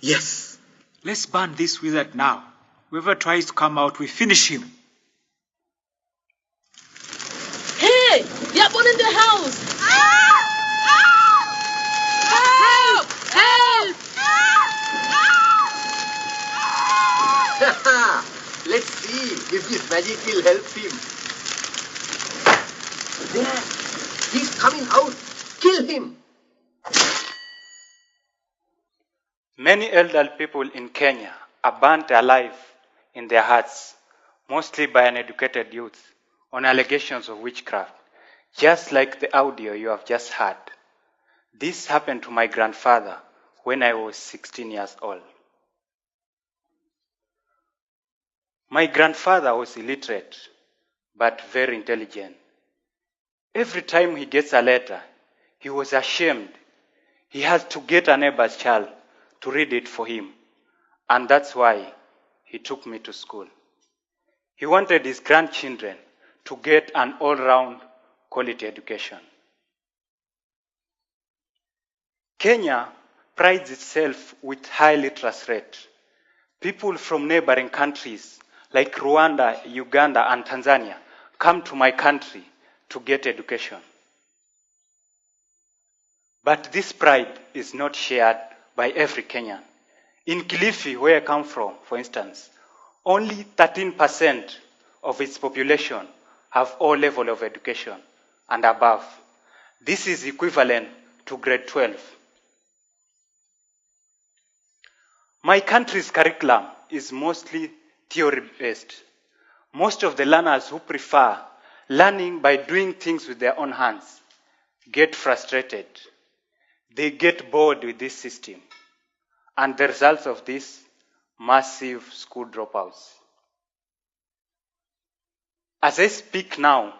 Yes. Let's burn this wizard now. Whoever tries to come out, we finish him. Hey! You're born in the house! Help! Help! Let's see if this magic will help him. There! He's coming out! Kill him! Many elderly people in Kenya are burnt alive in their hearts, mostly by uneducated youth, on allegations of witchcraft, just like the audio you have just heard. This happened to my grandfather when I was 16 years old. My grandfather was illiterate, but very intelligent. Every time he gets a letter, he was ashamed. He had to get a neighbor's child to read it for him, and that's why he took me to school. He wanted his grandchildren to get an all-round quality education. Kenya prides itself with high literacy rate. People from neighboring countries like Rwanda, Uganda, and Tanzania come to my country to get education. But this pride is not shared by every Kenyan. In Kilifi, where I come from, for instance, only 13% of its population have all level of education and above. This is equivalent to grade 12. My country's curriculum is mostly theory-based. Most of the learners who prefer learning by doing things with their own hands get frustrated. They get bored with this system. And the results of this, massive school dropouts. As I speak now,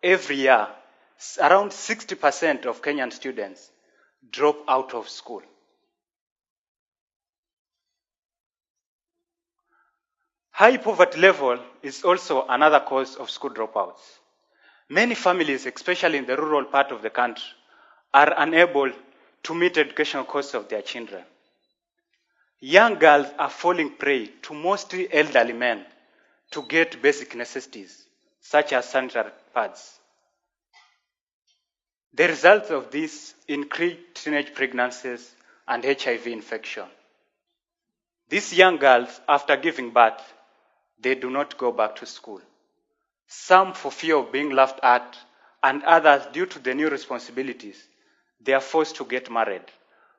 every year, around 60% of Kenyan students drop out of school. High poverty level is also another cause of school dropouts. Many families, especially in the rural part of the country, are unable to meet educational costs of their children. Young girls are falling prey to mostly elderly men to get basic necessities, such as sanitary pads. The result of this increased teenage pregnancies and HIV infection. These young girls, after giving birth, they do not go back to school. Some for fear of being laughed at, and others due to the new responsibilities, they are forced to get married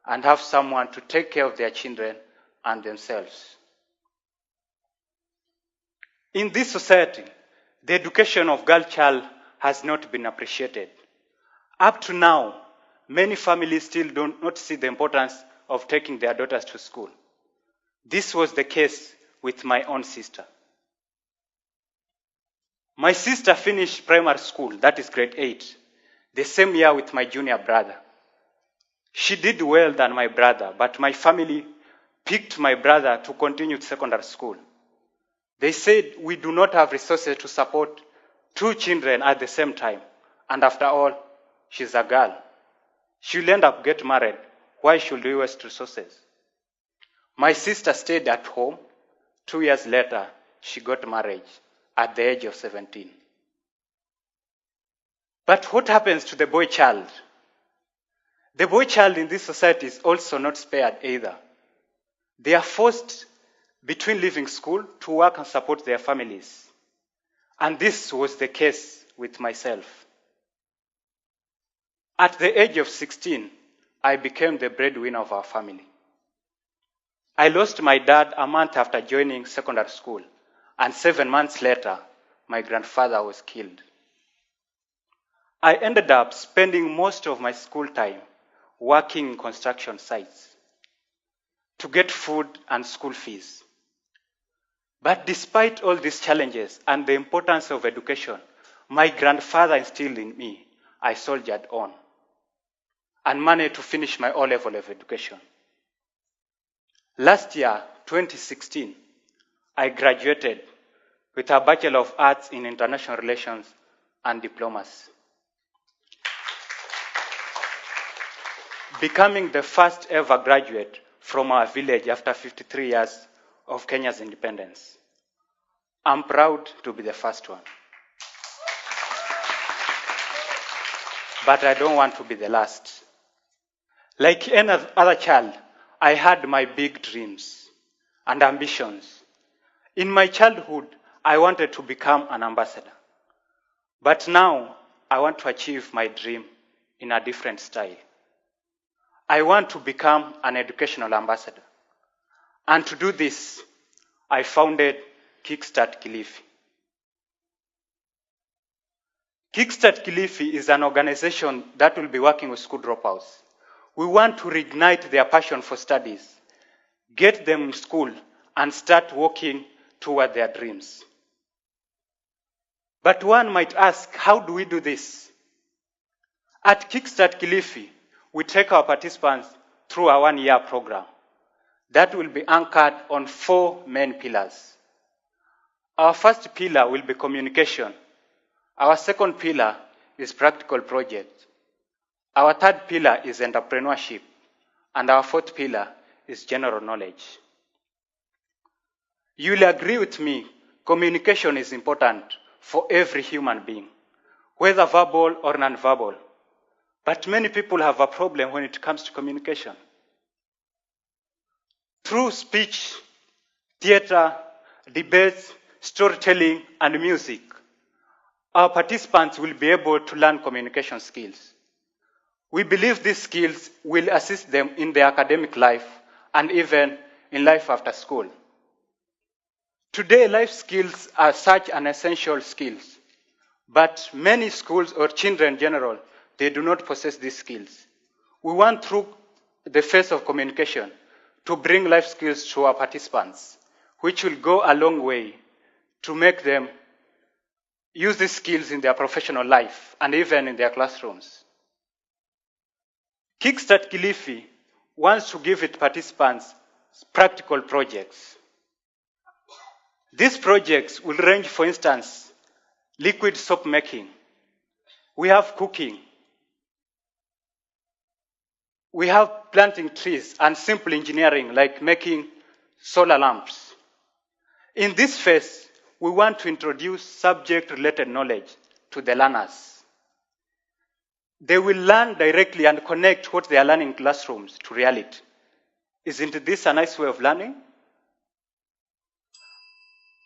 and have someone to take care of their children and themselves. In this society, the education of girl child has not been appreciated. Up to now, many families still do not see the importance of taking their daughters to school. This was the case with my own sister. My sister finished primary school, that is grade 8, the same year with my junior brother. She did well than my brother, but my family picked my brother to continue secondary school. They said we do not have resources to support 2 children at the same time. And after all, she's a girl. She'll end up getting married. Why should we waste resources? My sister stayed at home. 2 years later, she got married at the age of 17. But what happens to the boy child? The boy child in this society is also not spared either. They are forced between leaving school to work and support their families. And this was the case with myself. At the age of 16, I became the breadwinner of our family. I lost my dad a month after joining secondary school, and 7 months later, my grandfather was killed. I ended up spending most of my school time working in construction sites to get food and school fees. But despite all these challenges and the importance of education my grandfather instilled in me, I soldiered on and managed to finish my O-level of education. Last year, 2016, I graduated with a Bachelor of Arts in International Relations and Diplomacy, becoming the first ever graduate from our village after 53 years of Kenya's independence. I'm proud to be the first one. But I don't want to be the last. Like any other child, I had my big dreams and ambitions. In my childhood, I wanted to become an ambassador. But now, I want to achieve my dream in a different style. I want to become an educational ambassador. And to do this, I founded Kickstart Kilifi. Kickstart Kilifi is an organization that will be working with school dropouts. We want to reignite their passion for studies, get them in school, and start working toward their dreams. But one might ask, how do we do this? At Kickstart Kilifi, we take our participants through a one-year program that will be anchored on 4 main pillars. Our first pillar will be communication. Our second pillar is practical project. Our third pillar is entrepreneurship. And our fourth pillar is general knowledge. You will agree with me, communication is important for every human being, whether verbal or non-verbal. But many people have a problem when it comes to communication. Through speech, theater, debates, storytelling, and music, our participants will be able to learn communication skills. We believe these skills will assist them in their academic life and even in life after school. Today, life skills are such an essential skills, but many schools or children in general, they do not possess these skills. We want through the phase of communication to bring life skills to our participants, which will go a long way to make them use these skills in their professional life and even in their classrooms. Kickstart Kilifi wants to give its participants practical projects. These projects will range, for instance, liquid soap making. We have cooking. We have planting trees and simple engineering like making solar lamps. In this phase, we want to introduce subject-related knowledge to the learners. They will learn directly and connect what they are learning in classrooms to reality. Isn't this a nice way of learning?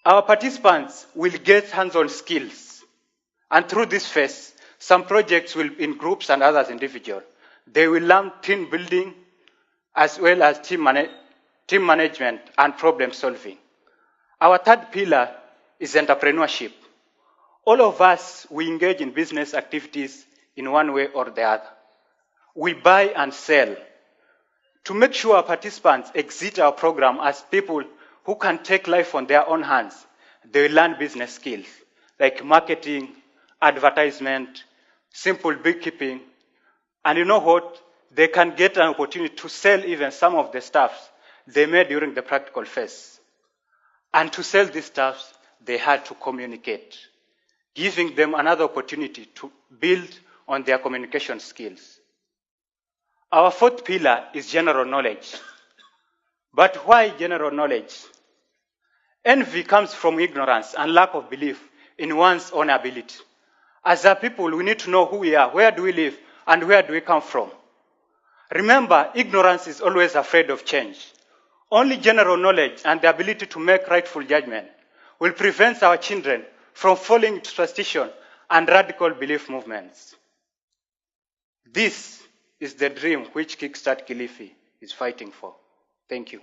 Our participants will get hands-on skills. And through this phase, some projects will be in groups and others individual. They will learn team building as well as team management and problem solving. Our third pillar is entrepreneurship. All of us, we engage in business activities in one way or the other. We buy and sell. To make sure our participants exit our program as people who can take life on their own hands, they learn business skills like marketing, advertisement, simple bookkeeping, and you know what? They can get an opportunity to sell even some of the stuffs they made during the practical phase. And to sell these stuffs, they had to communicate, giving them another opportunity to build on their communication skills. Our fourth pillar is general knowledge. But why general knowledge? Envy comes from ignorance and lack of belief in one's own ability. As a people, we need to know who we are, where do we live, and where do we come from. Remember, ignorance is always afraid of change. Only general knowledge and the ability to make rightful judgment will prevent our children from falling into superstition and radical belief movements. This is the dream which Kickstart Kilifi is fighting for. Thank you.